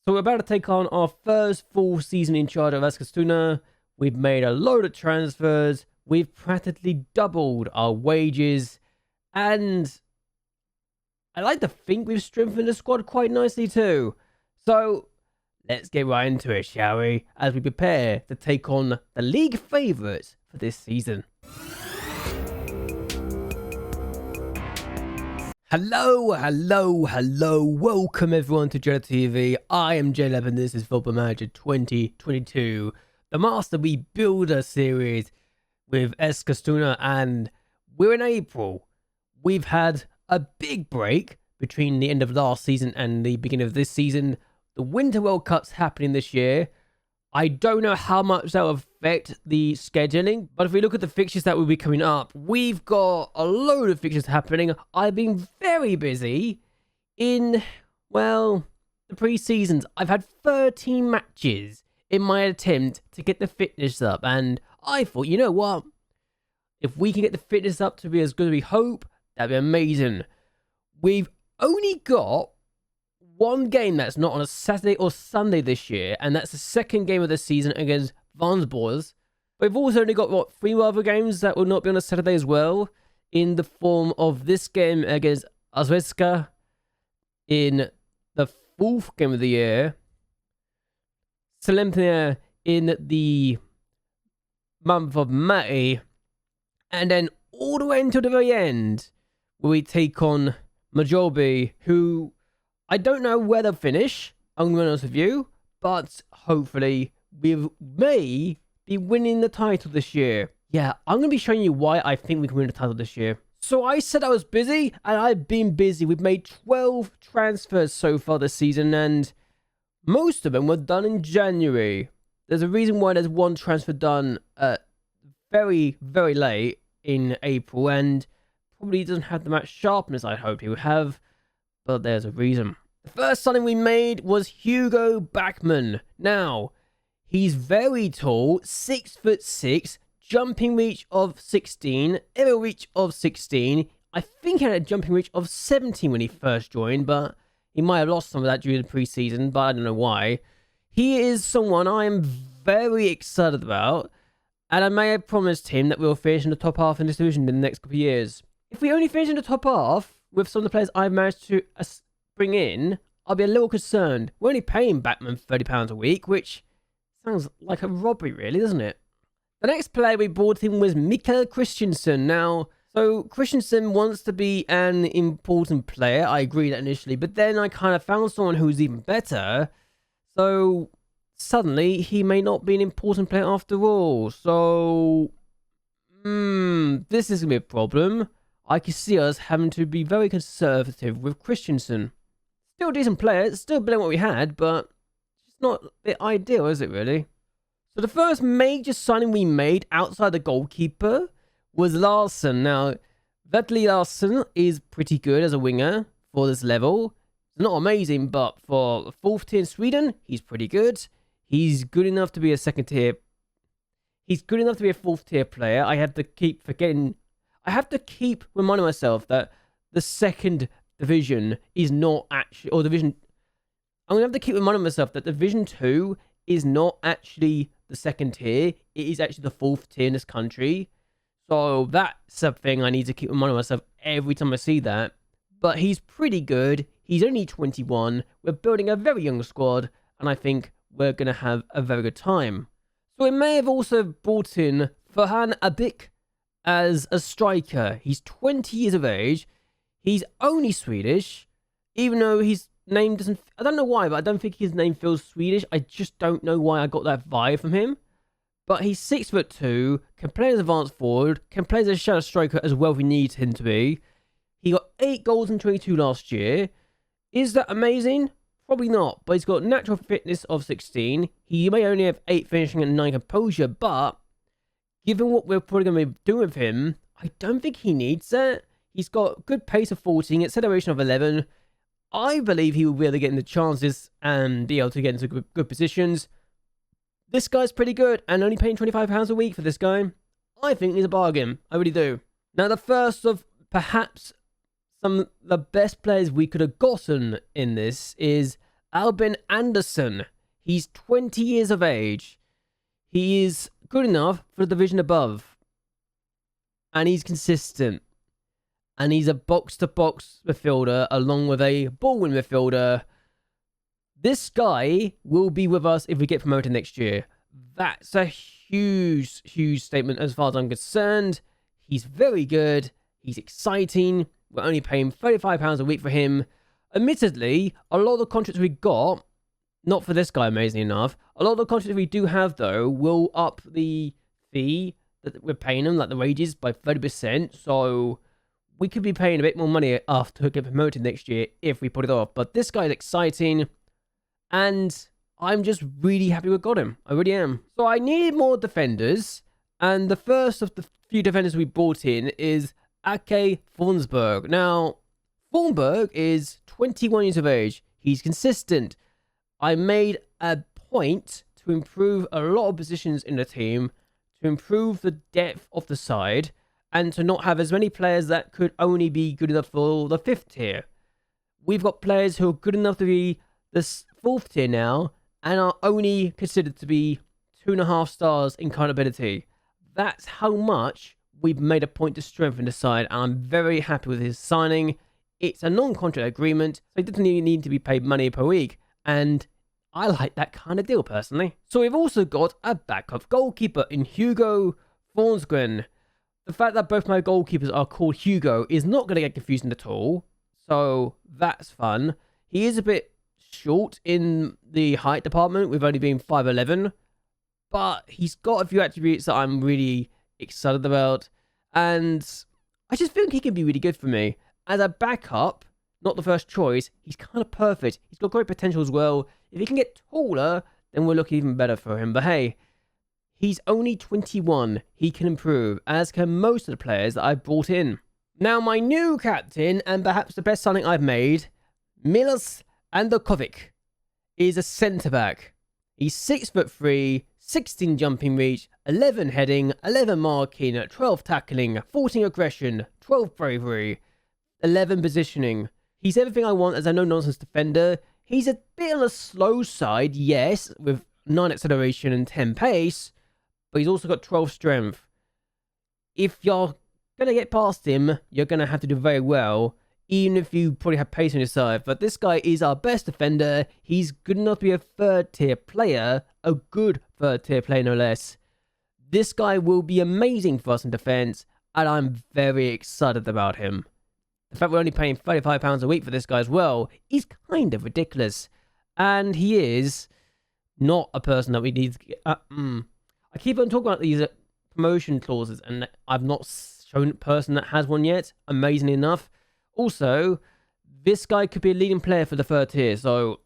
So we're about to take on our first full season in charge of Eskilstuna. We've made a load of transfers. We've practically doubled our wages. And I like to think we've strengthened the squad quite nicely too. So let's get right into it, shall we? As we prepare to take on the league favourites for this season. Hello. Welcome everyone to JLABTV. I am JLAB and this is Football Manager 2022, the Master We Builder series with Eskilstuna, and we're in April. We've had a big break between the end of last season and the beginning of this season. The Winter World Cup's happening this year. I don't know how much that will affect the scheduling, but if we look at the fixtures that will be coming up, we've got a load of fixtures happening. I've been very busy in, well, the pre-seasons. I've had 13 matches in my attempt to get the fitness up, and I thought, you know what? If we can get the fitness up to be as good as we hope, that'd be amazing. We've only got one game that's not on a Saturday or Sunday this year, and that's the second game of the season against Vonsberg. We've also only got, what, 3 other games that will not be on a Saturday as well, in the form of this game against Vonsberg in the 4th game of the year, Solemnia in the month of May, and then all the way until the very end, where we take on Majorby, who I don't know where they'll finish, I'm going to be honest with you, but hopefully we may be winning the title this year. Yeah, I'm going to be showing you why I think we can win the title this year. So I said I was busy, and I've been busy. We've made 12 transfers so far this season, and most of them were done in January. There's a reason why there's one transfer done very, very late in April, and probably doesn't have the much sharpness I hoped he would have. But there's a reason. The first signing we made was Hugo Bachmann. Now, he's very tall, 6'6", jumping reach of 16, aerial reach of 16. I think he had a jumping reach of 17 when he first joined, but he might have lost some of that during the preseason, but I don't know why. He is someone I am very excited about, and I may have promised him that we'll finish in the top half in this division in the next couple of years. If we only finish in the top half, with some of the players I've managed to bring in, I'll be a little concerned. We're only paying Bachmann £30 a week, which sounds like a robbery, really, doesn't it? The next player we brought in was Mikkel Christensen. Now, so Christensen wants to be an important player. I agreed that initially, but then I kind of found someone who's even better. So suddenly, he may not be an important player after all. So, this is going to be a problem. I can see us having to be very conservative with Christensen. Still a decent player, still better than what we had, but it's not the ideal, is it really? So the first major signing we made outside the goalkeeper was Larsson. Now, Larsson is pretty good as a winger for this level. It's not amazing, but for 4th tier in Sweden, he's pretty good. He's good enough to be a 2nd tier. He's good enough to be a 4th tier player. I have to keep reminding myself that the 2nd division is not actually, or division, I'm going to have to keep reminding myself that Division 2 is not actually the 2nd tier. It is actually the 4th tier in this country. So that's something I need to keep reminding myself every time I see that. But he's pretty good. He's only 21. We're building a very young squad, and I think we're going to have a very good time. So we may have also brought in Farhan Abik as a striker. He's 20 years of age. He's only Swedish, even though his name doesn't, I don't know why, but I don't think his name feels Swedish. I just don't know why I got that vibe from him. But he's 6'2", can play as advanced forward, can play as a shadow striker as well if we need him to be. He got 8 goals in 22 last year. Is that amazing? Probably not, but he's got natural fitness of 16. He may only have 8 finishing and 9 composure, but given what we're probably going to be doing with him, I don't think he needs it. He's got good pace of 14, acceleration of 11. I believe he will be able to get into chances and be able to get into good positions. This guy's pretty good, and only paying £25 a week for this guy, I think he's a bargain. I really do. Now, the first of perhaps some of the best players we could have gotten in this is Albin Anderson. He's 20 years of age. He is good enough for the division above. And he's consistent. And he's a box-to-box midfielder along with a ball-win midfielder. This guy will be with us if we get promoted next year. That's a huge, huge statement as far as I'm concerned. He's very good. He's exciting. We're only paying £35 a week for him. Admittedly, a lot of the contracts we got, not for this guy, amazingly enough, a lot of the contracts we do have, though, will up the fee that we're paying them, like the wages, by 30%. So we could be paying a bit more money after getting promoted next year if we put it off. But this guy's exciting, and I'm just really happy we got him. I really am. So I needed more defenders, and the first of the few defenders we brought in is IFK Vonsberg. Now, Vonsberg is 21 years of age. He's consistent. I made a point to improve a lot of positions in the team, to improve the depth of the side, and to not have as many players that could only be good enough for the 5th tier. We've got players who are good enough to be the 4th tier now, and are only considered to be 2.5 stars in current ability. That's how much we've made a point to strengthen the side, and I'm very happy with his signing. It's a non-contract agreement, so he doesn't even need to be paid money per week, and I like that kind of deal personally. So we've also got a backup goalkeeper in Hugo Thorngren. The fact that both my goalkeepers are called Hugo is not going to get confusing at all, so that's fun. He is a bit short in the height department, with only being 5'11", but he's got a few attributes that I'm really excited about, and I just think he can be really good for me. As a backup, not the first choice, he's kind of perfect. He's got great potential as well. If he can get taller, then we'll look even better for him. But hey, he's only 21. He can improve, as can most of the players that I've brought in. Now, my new captain, and perhaps the best signing I've made, Milos Anderkovic, is a centre-back. He's 6'3", 16 jumping reach, 11 heading, 11 marking, 12 tackling, 14 aggression, 12 bravery, 11 positioning. He's everything I want as a no-nonsense defender. He's a bit on the slow side, yes, with 9 acceleration and 10 pace, but he's also got 12 strength. If you're going to get past him, you're going to have to do very well, even if you probably have pace on your side. But this guy is our best defender. He's good enough to be a 3rd-tier player, a good 3rd-tier player no less. This guy will be amazing for us in defense, and I'm very excited about him. The fact we're only paying £35 a week for this guy as well is kind of ridiculous. And he is not a person that we need to get... I keep on talking about these promotion clauses, and I've not shown a person that has one yet, amazingly enough. Also, this guy could be a leading player for the 3rd tier, so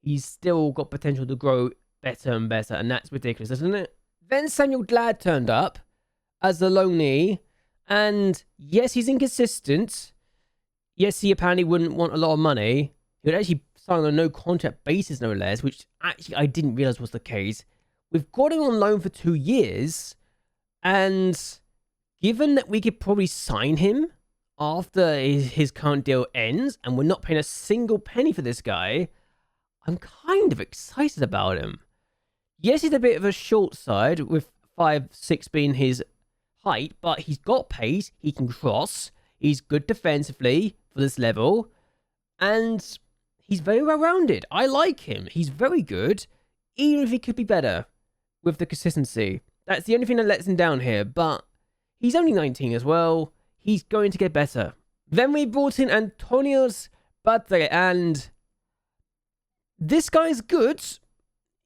he's still got potential to grow better and better, and that's ridiculous, isn't it? Then Samuel Glad turned up as the loanee, and yes, he's inconsistent. Yes, he apparently wouldn't want a lot of money. He would actually sign on a no-contract basis, no less, which actually I didn't realise was the case. We've got him on loan for 2 years, and given that we could probably sign him after his current deal ends, and we're not paying a single penny for this guy, I'm kind of excited about him. Yes, he's a bit of a short side, with 5'6" being his height, but he's got pace, he can cross, he's good defensively for this level, and he's very well-rounded. I like him. He's very good, even if he could be better with the consistency. That's the only thing that lets him down here, but he's only 19 as well. He's going to get better. Then we brought in Antonios Batre, and this guy's good.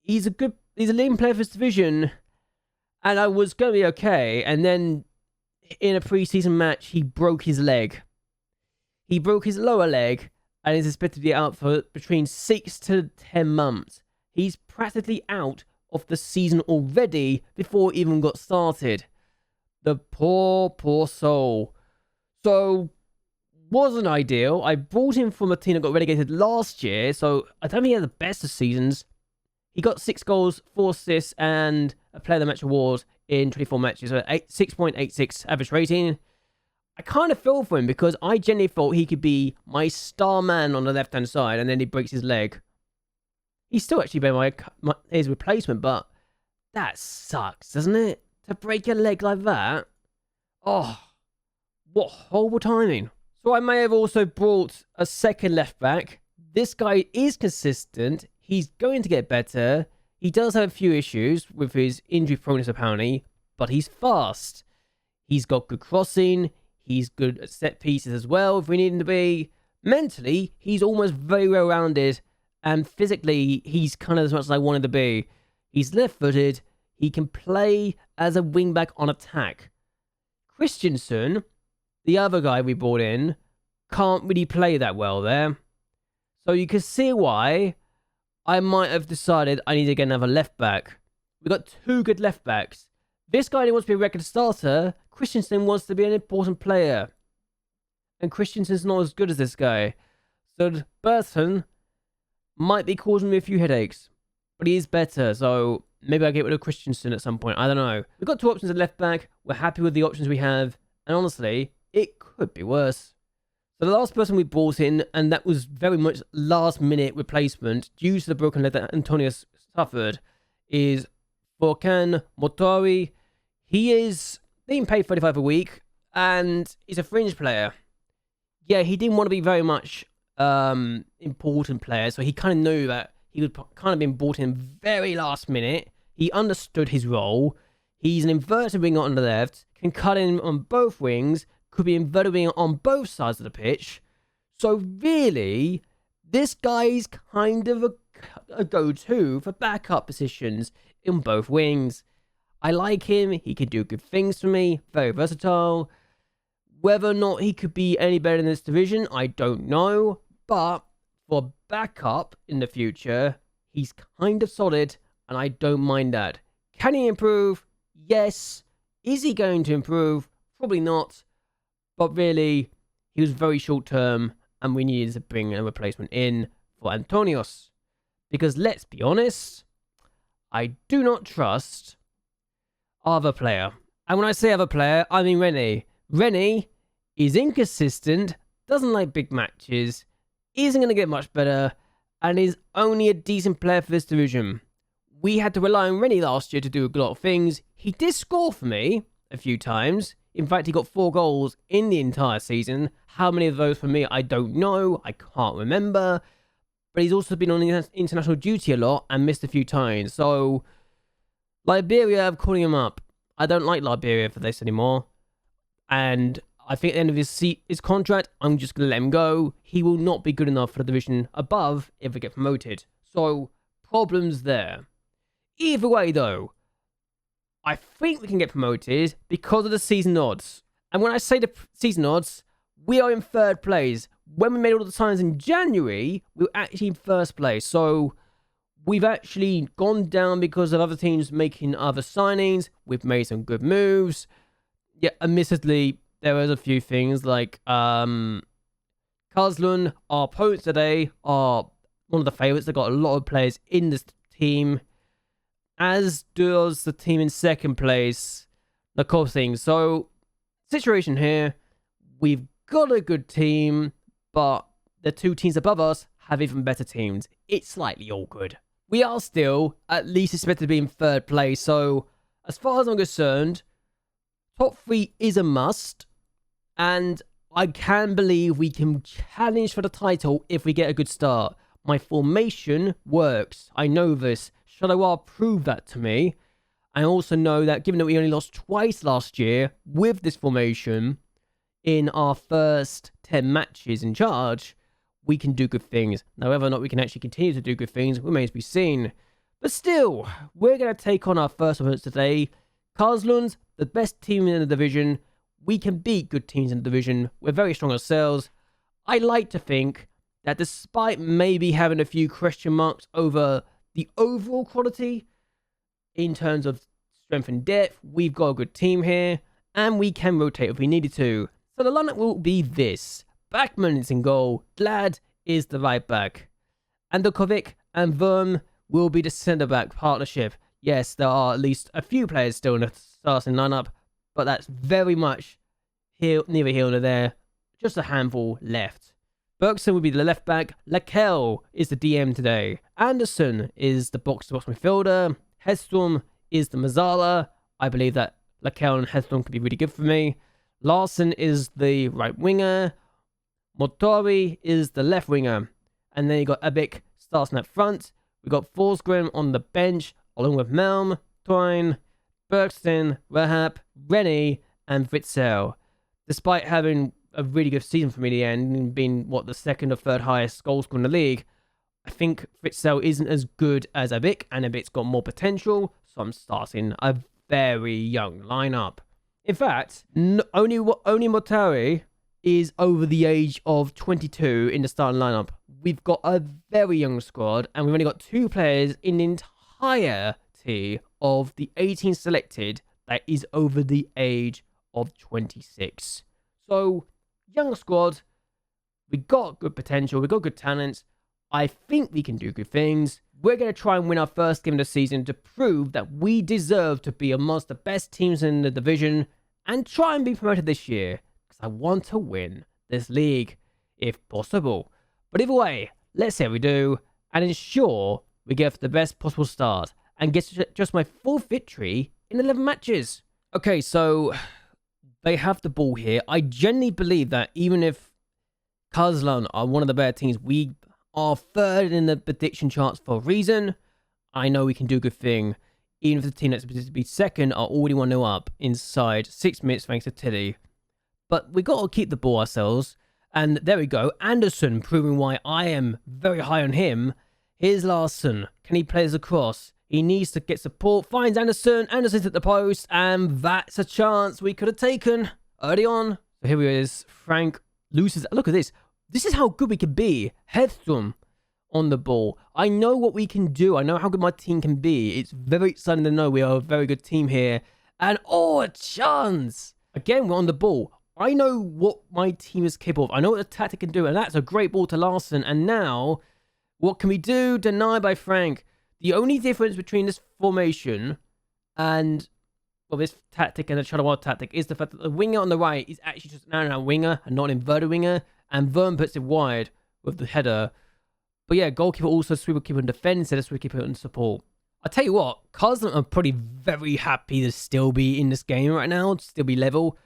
He's a leading player for his division, and I was going to be okay, and then in a pre-season match, he broke his leg. He broke his lower leg and is expected to be out for between 6 to 10 months. He's practically out of the season already before it even got started. The poor, poor soul. So, wasn't ideal. I brought him from a team that got relegated last year, so I don't think he had the best of seasons. He got 6 goals, 4 assists, and a Player of the Match award in 24 matches, so 6.86 average rating. I kind of feel for him because I genuinely thought he could be my star man on the left-hand side, and then he breaks his leg. He's still actually been his replacement, but that sucks, doesn't it? To break your leg like that? Oh, what horrible timing. So I may have also brought a second left back. This guy is consistent. He's going to get better. He does have a few issues with his injury proneness apparently, but he's fast. He's got good crossing. He's good at set pieces as well if we need him to be. Mentally, he's almost very well-rounded. And physically, he's kind of as much as I wanted to be. He's left-footed. He can play as a wing-back on attack. Christensen, the other guy we brought in, can't really play that well there. So you can see why I might have decided I need to get another left-back. We've got two good left-backs. This guy wants to be a record starter. Christensen wants to be an important player. And Christensen's not as good as this guy. So Burton might be causing me a few headaches. But he is better, so maybe I'll get rid of Christensen at some point. I don't know. We've got two options at left back. We're happy with the options we have. And honestly, it could be worse. So the last person we brought in, and that was very much last-minute replacement due to the broken leg that Antonius suffered, is Volkan Motawi. He is being paid 35 a week, and he's a fringe player. Yeah, he didn't want to be very much important player, so he kind of knew that he would kind of been brought in very last minute. He understood his role. He's an inverted winger on the left, can cut in on both wings, could be inverted winger on both sides of the pitch. So really, this guy's kind of a go-to for backup positions in both wings. I like him. He can do good things for me. Very versatile. Whether or not he could be any better in this division, I don't know. But for backup in the future, he's kind of solid, and I don't mind that. Can he improve? Yes. Is he going to improve? Probably not. But really, he was very short term, and we needed to bring a replacement in for Antonius. Because let's be honest, I do not trust other player. And when I say other player, I mean Renny. Renny is inconsistent, doesn't like big matches, isn't going to get much better, and is only a decent player for this division. We had to rely on Renny last year to do a lot of things. He did score for me a few times. In fact, he got 4 goals in the entire season. How many of those for me, I don't know. I can't remember. But he's also been on international duty a lot and missed a few times. So, Liberia, I'm calling him up. I don't like Liberia for this anymore. And I think at the end of his contract, I'm just going to let him go. He will not be good enough for the division above if we get promoted. So, problems there. Either way, though, I think we can get promoted because of the season odds. And when I say the season odds, we are in 3rd place. When we made all the signs in January, we were actually in 1st place. So, we've actually gone down because of other teams making other signings. We've made some good moves. Yeah, admittedly, there was a few things like Karlslund, our opponents today, are one of the favourites. They've got a lot of players in this team, as does the team in 2nd place. The core thing. So, situation here, we've got a good team, but the 2 teams above us have even better teams. It's slightly awkward. We are still at least expected to be in 3rd place, so as far as I'm concerned, top 3 is a must, and I can believe we can challenge for the title if we get a good start. My formation works. I know this. Shadowar proved that to me. I also know that given that we only lost twice last year with this formation in our first 10 matches in charge, we can do good things. Now, whether or not we can actually continue to do good things remains to be seen. But still, we're going to take on our first opponents today. Karlslund, the best team in the division. We can beat good teams in the division. We're very strong ourselves. I like to think that despite maybe having a few question marks over the overall quality, in terms of strength and depth, we've got a good team here, and we can rotate if we needed to. So the lineup will be this. Bachmann is in goal. Glad is the right back. Anderkovic and Worm will be the centre-back partnership. Yes, there are at least a few players still in the starting lineup, but that's very much neither here nor there. Just a handful left. Bergson will be the left back. Lakel is the DM today. Anderson is the box-to-box midfielder. Hedstrom is the Mazzala. I believe that Lakel and Hedstrom could be really good for me. Larsson is the right winger. Motori is the left winger. And then you got Abik starting up front. We got Thorngren on the bench, along with Melm, Twine, Bergson, Rahap, Renny, and Witzel. Despite having a really good season for me in the end, and being, the second or third highest goal scorer in the league, I think Witzel isn't as good as Abik, and Abik's got more potential, so I'm starting a very young lineup. In fact, only Motari is over the age of 22 in the starting lineup. We've got a very young squad, and we've only got 2 players in the entirety of the 18 selected that is over the age of 26. So, young squad, we got good potential, we got good talents. I think we can do good things. We're going to try and win our first game of the season to prove that we deserve to be amongst the best teams in the division and try and be promoted this year, because I want to win this league, if possible. But either way, let's see how we do and ensure we get the best possible start and get just my 4th victory in 11 matches. Okay, so they have the ball here. I genuinely believe that even if Kazlan are one of the better teams, we are 3rd in the prediction charts for a reason. I know we can do a good thing, even if the team that's supposed to be 2nd are already 1-0 up inside 6 minutes thanks to Tilly. But we got to keep the ball ourselves. And there we go. Anderson proving why I am very high on him. Here's Larsson. Can he play as a cross? He needs to get support. Finds Anderson. Anderson's at the post. And that's a chance we could have taken early on. So here he is. Frank loses. Look at this. This is how good we can be. Hedstrom on the ball. I know what we can do. I know how good my team can be. It's very exciting to know we are a very good team here. And a chance. Again, we're on the ball. I know what my team is capable of. I know what the tactic can do. And that's a great ball to Larsson. And now, what can we do? Denied by Frank. The only difference between this formation and, this tactic and the Shadow Wild tactic is the fact that the winger on the right is actually just an out-and-out winger and not an inverted winger. And Vern puts it wide with the header. But yeah, goalkeeper also sweeper keeper and defend instead of sweeper keeper and support. I tell you what, Carlson are probably very happy to still be in this game right now, to still be level.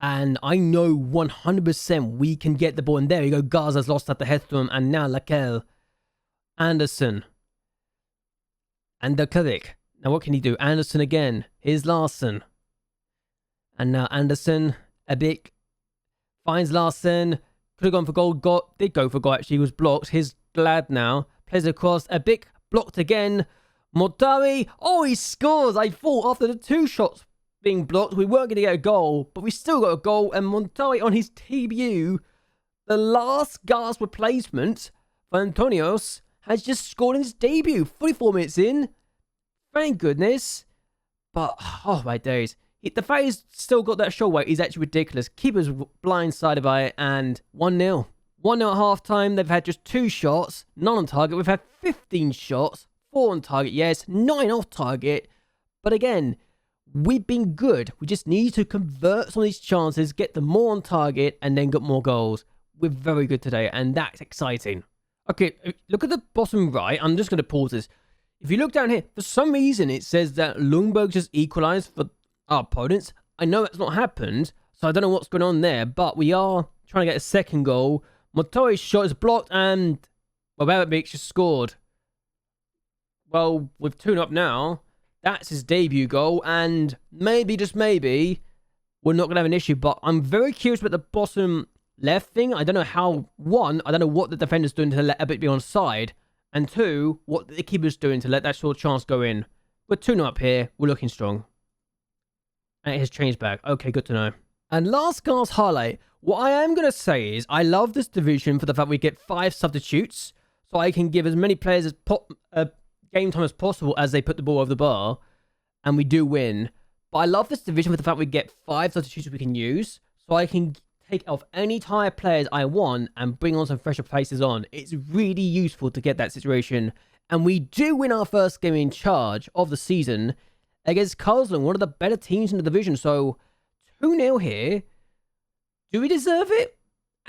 And I know 100% we can get the ball. And there you go, Gaza's lost at the Hedstrom. And now Lakel, Anderson, and Anderkovic. Now what can he do? Anderson again. Here's Larsson. And now Anderson, Abik, finds Larsson. Could have gone for goal. Did go for goal actually. He was blocked. Here's Glad now. Plays across. Abik blocked again. Motari. Oh, he scores. I thought after the 2 shots being blocked, we weren't going to get a goal. But we still got a goal. And Motari on his debut, the last gasp replacement for Antonios, has just scored in his debut. 44 minutes in. Thank goodness. But, oh my days. The fact he's still got that shot weight is actually ridiculous. Keeper's blindsided by it, and 1-0. 1-0 at half-time. They've had just 2 shots, none on target. We've had 15 shots, 4 on target, yes, 9 off target. But again, we've been good. We just need to convert some of these chances, get them more on target, and then get more goals. We're very good today, and that's exciting. Okay, look at the bottom right. I'm just going to pause this. If you look down here, for some reason it says that Lundberg just equalised for our opponents. I know it's not happened, so I don't know what's going on there, but we are trying to get a second goal. Motori's shot is blocked, and Bababik just scored. Well, with 2 up now, that's his debut goal, and maybe, just maybe, we're not going to have an issue, but I'm very curious about the bottom left thing. I don't know how, 1, I don't know what the defender's doing to let Abik be on side, and 2, what the keeper's doing to let that sort of chance go in. We're 2 up here, we're looking strong. And it has changed back. Okay, good to know. And last gasp highlight. What I am going to say is I love this division for the fact we get 5 substitutes. So I can give as many players as game time as possible as they put the ball over the bar. And we do win. But I love this division for the fact we get 5 substitutes we can use. So I can take off any tired players I want and bring on some fresher faces on. It's really useful to get that situation. And we do win our first game in charge of the season against Karlsland, one of the better teams in the division. So, 2-0 here. Do we deserve it?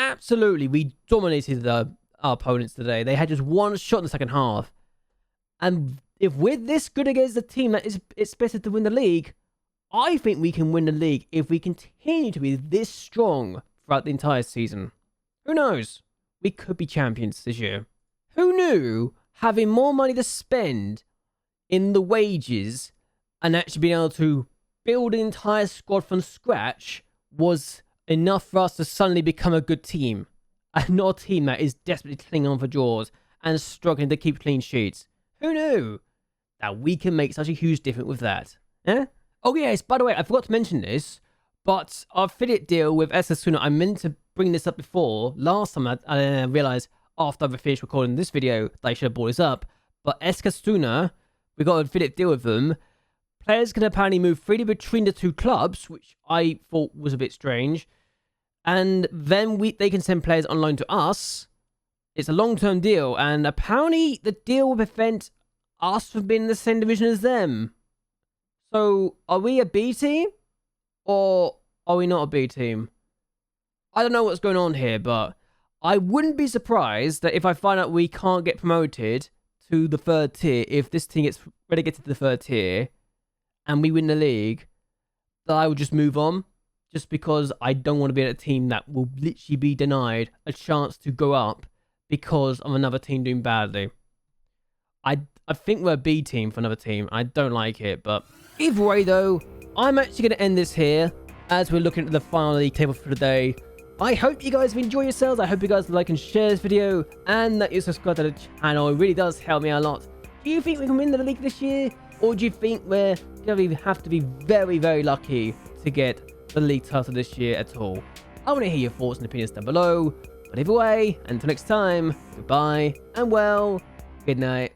absolutely, we dominated our opponents today. They had just one shot in the second half. And if we're this good against a team that is expected to win the league, I think we can win the league if we continue to be this strong throughout the entire season. Who knows? We could be champions this year. Who knew having more money to spend in the wages and actually being able to build an entire squad from scratch was enough for us to suddenly become a good team, and not a team that is desperately clinging on for draws and struggling to keep clean sheets? Who knew that we can make such a huge difference with that? Eh? Oh yes, by the way, I forgot to mention this, but our affiliate deal with Eskilstuna, I meant to bring this up before. Last time I realized after I finished recording this video that I should have brought this up. But Eskilstuna, we got an affiliate deal with them. Players can apparently move freely between the two clubs, which I thought was a bit strange. And then they can send players on loan to us. It's a long-term deal, and apparently the deal will prevent us from being in the same division as them. So, are we a B team? Or are we not a B team? I don't know what's going on here, but I wouldn't be surprised that if I find out we can't get promoted to the third tier, if this team gets relegated to the third tier, and we win the league, that I would just move on. Just because I don't want to be at a team that will literally be denied a chance to go up because of another team doing badly. I think we're a B team for another team. I don't like it, but either way though, I'm actually going to end this here as we're looking at the final league table for today. I hope you guys have enjoyed yourselves. I hope you guys like and share this video and that you subscribe to the channel. It really does help me a lot. Do you think we can win the league this year? Or do you think we're going to have to be very, very lucky to get the league title this year at all? I want to hear your thoughts and opinions down below. But either way, until next time, goodbye and well, good night.